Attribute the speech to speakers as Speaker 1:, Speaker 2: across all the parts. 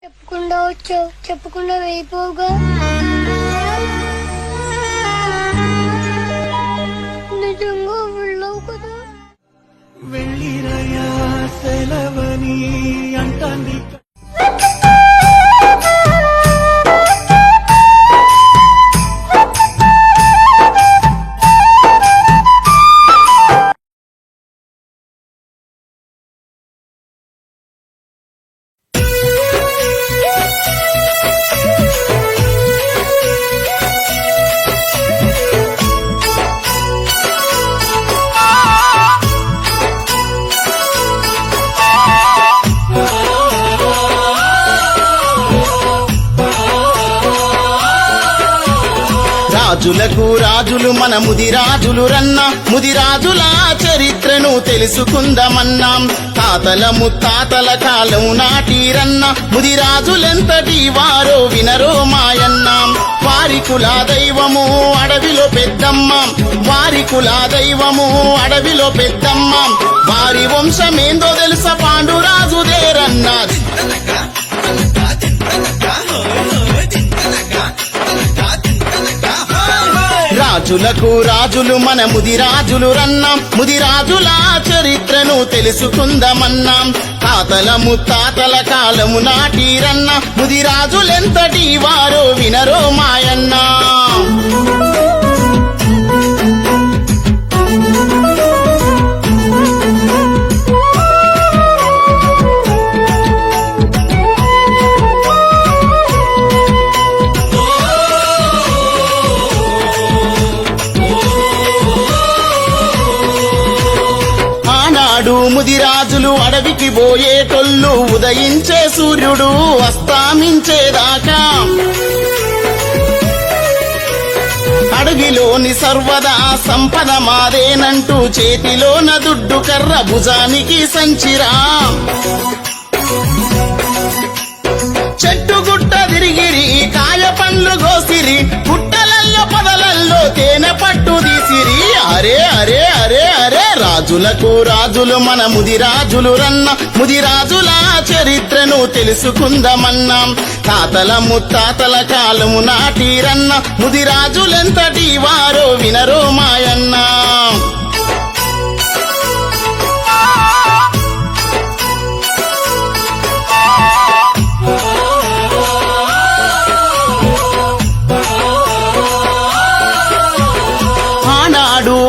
Speaker 1: చెప్పకుండా వచ్చావు, చెప్పకుండా వెళ్ళిపోగా. నిజంగా వెళ్ళావు కదా.
Speaker 2: వెళ్ళిరయా సెలవని అంటాంది. రాజులకు రాజులు మన ముదిరాజులు రన్న, ముదిరాజుల చరిత్రను తెలుసుకుందామన్నాం. తాతల ముత్తాతల కాలం నాటిరన్న, ముదిరాజులెంతటి వారో వినరో మాయన్నాం. వారి కులా దైవము అడవిలో పెద్దమ్మ, వారి కులా దైవము అడవిలో పెద్దమ్మ. వారి వంశమేందో తెలుసా పాండురాజుదేరన్నా. రాజులకు రాజులు మన ముదిరాజులు రన్నాం, ముదిరాజుల చరిత్రను తెలుసుకుందామన్నాం. తాతల ముత్తాతల కాలము నాటిరన్న, ముదిరాజులెంతటి వారో వినరో మాయన్నా. ముదిరాజులు అడవికి పోయేటొల్లు, ఉదయించే సూర్యుడు అస్తామించేదాకా అడవిలోని సర్వదా సంపద మాదేనంటూ చేతిలోన దుడ్డు కర్ర, భుజానికి సంచిరా. చెట్టు గుట్ట తిరిగిరి, కాయ పండ్లు గోసిరి, పుట్టలల్లో పొదలల్లో తేనె పట్టు తీసిరి. అరే అరే అరే అరే రాజులకు రాజులు మన ముదిరాజులు రన్న, ముదిరాజుల చరిత్రను తెలుసుకుందామన్నాం. తాతల ముత్తాతల కాలము నాటిరన్న, ముదిరాజులెంతటి వారో వినరో మాయన్నా.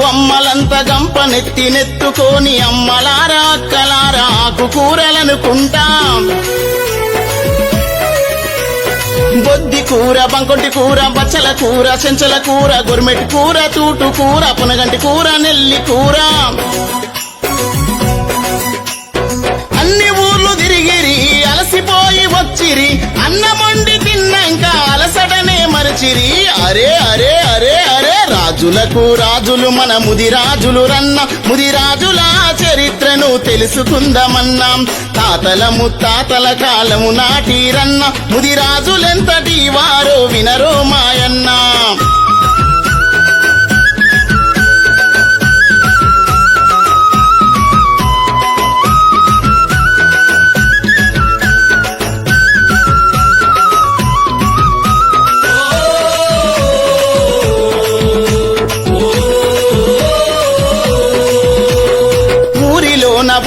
Speaker 2: అమ్మలంత గంపనెత్తి నెత్తుకొని, అమ్మలారా అక్కలారా ఆకుకూరలనుకుంటాం. బొద్ది కూర, బంకొంటి కూర, బచ్చల కూర, చెంచల కూర, గొర్మెటి కూర, తూటు కూర, పునగంటి కూర, నెల్లి కూర. అన్ని ఊర్లు తిరిగిరి, అలసిపోయి వచ్చిరి, అన్నమొండి తిన్నాక అలసటనే మరచిరి. అరే అరే అరే అరే రాజులకు రాజులు మన ముదిరాజులు రన్న, ముదిరాజుల చరిత్రను తెలుసుకుందామన్నాం. తాతల ముత్తాతల కాలము నాటిరన్న, ముదిరాజులెంతటి వారో వినరో మాయన్నా.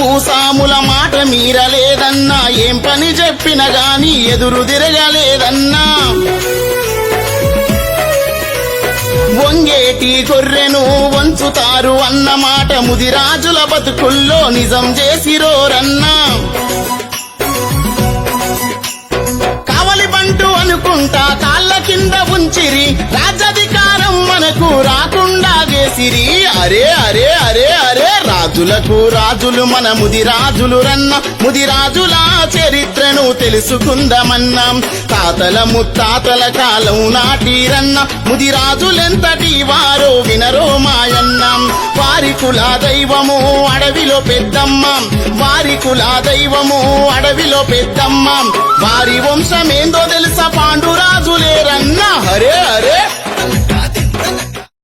Speaker 2: భూసాముల మాట మీరలేదన్నా, ఏం పని చెప్పిన గాని ఎదురు తిరగలేదన్నా. వంగేటి గొర్రెను వంచుతారు అన్న మాట ముదిరాజుల బతుకుల్లో నిజం చేసిరోరన్నా. కావలి బంటు అనుకుంటా కాళ్ళ కింద ఉంచిరి, రాజ్యాధికారం మనకు రాకుండా చేసిరి. అరే అరే అరే అరే రాజులకు రాజులు మన ముదిరాజులు రన్న, ముదిరాజుల చరిత్రను తెలుసుకుందామన్నాం. తాతల ముత్తాతల కాలం నాటిరన్న, ముదిరాజులెంతటి వారో వినరో మాయన్నాం. వారి కులా దైవము అడవిలో పెద్దమ్మ, వారి కులా దైవము అడవిలో పెద్దమ్మ. వారి వంశమేందో తెలుసా పాండురాజులేరన్నా. అరే అరే